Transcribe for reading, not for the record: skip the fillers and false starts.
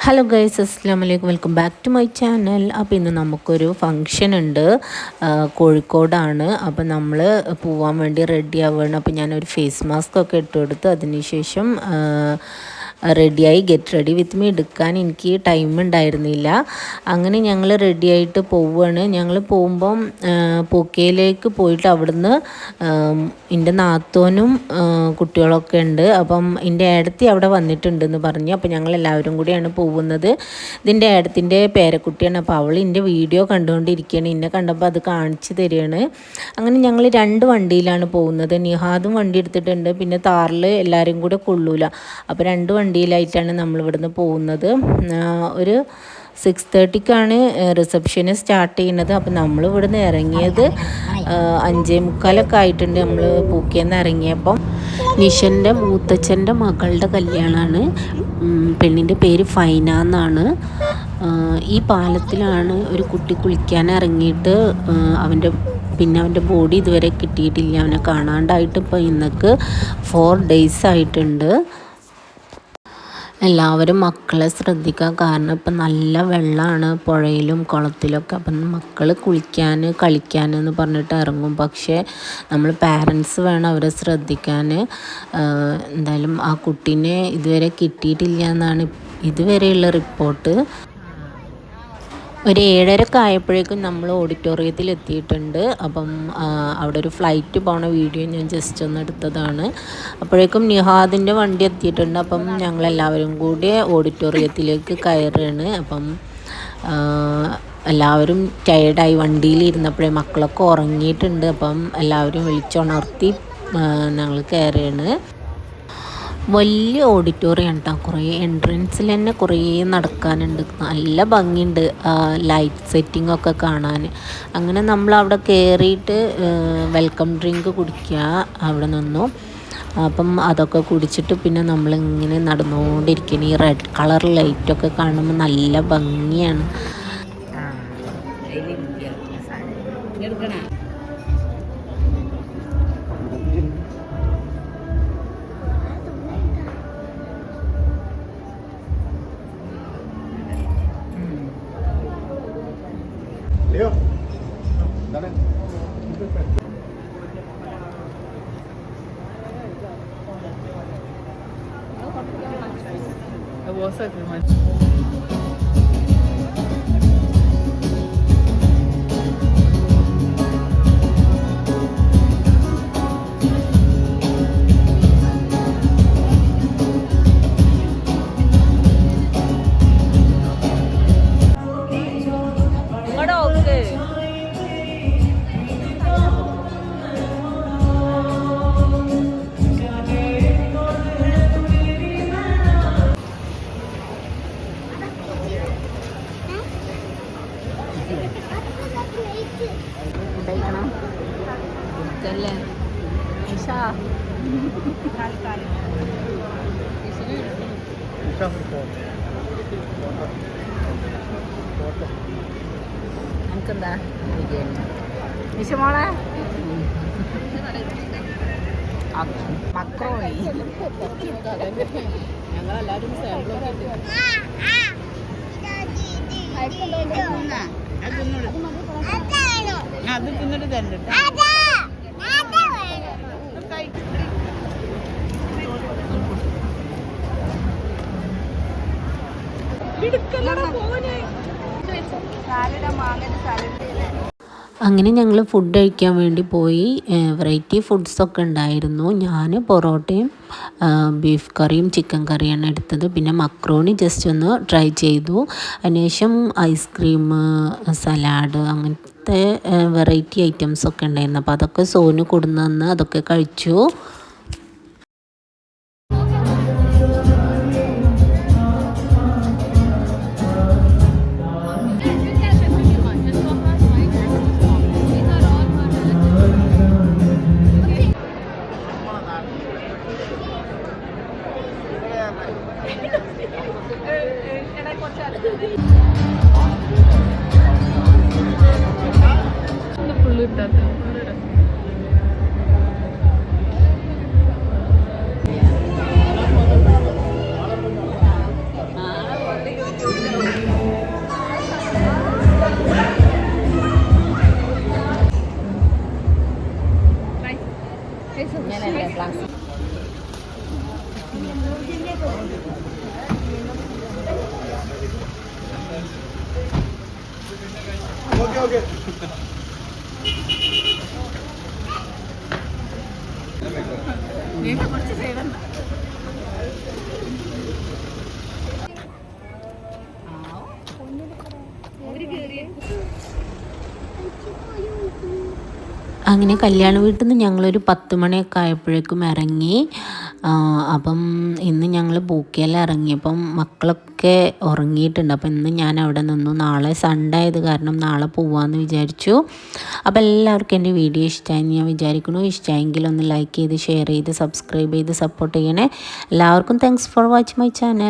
Hello guys, അസ്സലാമു അലൈക്കും. Welcome back to my channel. അപ്പോൾ ഇന്ന് നമുക്കൊരു ഫങ്ഷൻ ഉണ്ട്, കോഴിക്കോടാണ്. അപ്പോൾ നമ്മൾ പോവാൻ വേണ്ടി റെഡി ആവുകയാണ്. അപ്പോൾ ഞാനൊരു ഫേസ് മാസ്ക് ഒക്കെ ഇട്ട് കൊടുത്ത് അതിനുശേഷം റെഡിയായി. ഗെറ്റ് റെഡി വിത്ത് മീ എടുക്കാൻ എനിക്ക് ടൈം ഉണ്ടായിരുന്നില്ല. അങ്ങനെ ഞങ്ങൾ റെഡിയായിട്ട് പോവുകയാണ്. ഞങ്ങൾ പോകുമ്പം പൂക്കയിലേക്ക് പോയിട്ട് അവിടുന്ന് എൻ്റെ നാത്തോനും കുട്ടികളൊക്കെ ഉണ്ട്. അപ്പം എൻ്റെ ഏടത്തി അവിടെ വന്നിട്ടുണ്ടെന്ന് പറഞ്ഞു. അപ്പോൾ ഞങ്ങൾ എല്ലാവരും കൂടിയാണ് പോകുന്നത്. ഇതിൻ്റെ ഏടത്തിൻ്റെ പേരക്കുട്ടിയാണ്. അപ്പോൾ അവൾ എൻ്റെ വീഡിയോ കണ്ടുകൊണ്ടിരിക്കുകയാണ്. എന്നെ കണ്ടപ്പോൾ അത് കാണിച്ചു തരികയാണ്. അങ്ങനെ ഞങ്ങൾ 2 വണ്ടിയിലാണ് പോകുന്നത്. നിഹാദും വണ്ടി എടുത്തിട്ടുണ്ട്, പിന്നെ താറിൽ എല്ലാവരും കൂടെ കൊള്ളൂല. അപ്പോൾ 2 വണ്ടിയിലായിട്ടാണ് നമ്മൾ ഇവിടുന്ന് പോകുന്നത്. ഒരു 6:30ക്കാണ് റിസപ്ഷന് സ്റ്റാർട്ട് ചെയ്യുന്നത്. അപ്പോൾ നമ്മൾ ഇവിടുന്ന് ഇറങ്ങിയത് 5:45 ആയിട്ടുണ്ട്. നമ്മൾ പൂക്കയിൽ നിന്ന് ഇറങ്ങിയപ്പം നിഷൻ്റെ മൂത്തച്ഛൻ്റെ മകളുടെ കല്യാണമാണ്. പെണ്ണിൻ്റെ പേര് ഫൈന എന്നാണ്. ഈ പാലത്തിലാണ് ഒരു കുട്ടി കുളിക്കാൻ ഇറങ്ങിയിട്ട് അവൻ്റെ ബോഡി ഇതുവരെ കിട്ടിയിട്ടില്ല. അവനെ കാണാണ്ടായിട്ട് ഇപ്പോൾ ഇന്നേക്ക് 4 days ആയിട്ടുണ്ട്. എല്ലാവരും മക്കളെ ശ്രദ്ധിക്കുക, കാരണം ഇപ്പം നല്ല വെള്ളമാണ് പുഴയിലും കുളത്തിലൊക്കെ. അപ്പം മക്കൾ കുളിക്കാൻ കളിക്കാൻ എന്ന് പറഞ്ഞിട്ട് ഇറങ്ങും. പക്ഷേ നമ്മൾ പാരൻസ് വേണം അവരെ ശ്രദ്ധിക്കാൻ. എന്തായാലും ആ കുട്ടീനെ ഇതുവരെ കിട്ടിയിട്ടില്ല എന്നാണ് ഇതുവരെയുള്ള റിപ്പോർട്ട്. ഒരു 7:30 ആയപ്പോഴേക്കും നമ്മൾ ഓഡിറ്റോറിയത്തിൽ എത്തിയിട്ടുണ്ട്. അപ്പം അവിടെ ഒരു ഫ്ലൈറ്റ് പോണ വീഡിയോ ഞാൻ ജസ്റ്റ് ഒന്ന് എടുത്തതാണ്. അപ്പോഴേക്കും നിഹാദിൻ്റെ വണ്ടി എത്തിയിട്ടുണ്ട്. അപ്പം ഞങ്ങളെല്ലാവരും കൂടി ഓഡിറ്റോറിയത്തിലേക്ക് കയറുകയാണ്. അപ്പം എല്ലാവരും ടയേർഡായി വണ്ടിയിൽ ഇരുന്നപ്പോഴേ മക്കളൊക്കെ ഉറങ്ങിയിട്ടുണ്ട്. അപ്പം എല്ലാവരും വിളിച്ചുണർത്തി ഞങ്ങൾ കയറുകയാണ്. വലിയ ഓഡിറ്റോറിയം കേട്ടോ. കുറേ എൻട്രൻസിൽ തന്നെ കുറേ നടക്കാനുണ്ട്. നല്ല ഭംഗിയുണ്ട് ലൈറ്റ് സെറ്റിംഗ് ഒക്കെ കാണാൻ. അങ്ങനെ നമ്മൾ അവിടെ കയറിയിട്ട് വെൽക്കം ഡ്രിങ്ക് കുടിക്കുക അവിടെ നിന്നു. അപ്പം അതൊക്കെ കുടിച്ചിട്ട് പിന്നെ നമ്മളിങ്ങനെ നടന്നുകൊണ്ടിരിക്കുന്നു. ഈ റെഡ് കളർ ലൈറ്റൊക്കെ കാണുമ്പോൾ നല്ല ഭംഗിയാണ്. Leo, dale. I was like, നമുക്കെന്താ നിശമോളെ മക്രോണി ഞങ്ങളെല്ലാവരും അത് തിന്നിട്ട് തരണ്ട. അങ്ങനെ ഞങ്ങൾ ഫുഡ് കഴിക്കാൻ വേണ്ടി പോയി. വെറൈറ്റി ഫുഡ്സൊക്കെ ഉണ്ടായിരുന്നു. ഞാൻ പൊറോട്ടയും ബീഫ് കറിയും ചിക്കൻ കറിയാണ് എടുത്തത്. പിന്നെ മക്രോണി ജസ്റ്റ് ഒന്ന് ട്രൈ ചെയ്തു. അതിനുശേഷം ഐസ്ക്രീം, സലാഡ്, അങ്ങനത്തെ വെറൈറ്റി ഐറ്റംസൊക്കെ ഉണ്ടായിരുന്നു. അപ്പോൾ അതൊക്കെ സോനു കൊടുന്ന് അതൊക്കെ കഴിച്ചു. ഫുള്ള് ഇട്ടാത്ത ഓക്കെ കുറച്ച് സൈഡ് അങ്ങനെ കല്യാണ വീട്ടിൽ നിന്ന് ഞങ്ങളൊരു 10 മണിയൊക്കെ ആയപ്പോഴേക്കും ഇറങ്ങി. അപ്പം ഇന്ന് ഞങ്ങൾ ബൂക്കെല്ലാം ഇറങ്ങിയപ്പം മക്കളൊക്കെ ഉറങ്ങിയിട്ടുണ്ട്. അപ്പം ഇന്ന് ഞാൻ അവിടെ നിന്നു. നാളെ സൺഡേ ആയത് കാരണം നാളെ പോവാമെന്ന് വിചാരിച്ചു. അപ്പോൾ എല്ലാവർക്കും എൻ്റെ വീഡിയോ ഇഷ്ടമായി ഞാൻ വിചാരിക്കുന്നു. ഇഷ്ടമായെങ്കിൽ ഒന്ന് ലൈക്ക് ചെയ്ത് ഷെയർ ചെയ്ത് സബ്സ്ക്രൈബ് ചെയ്ത് സപ്പോർട്ട് ചെയ്യണേ. എല്ലാവർക്കും thanks for watching my channel.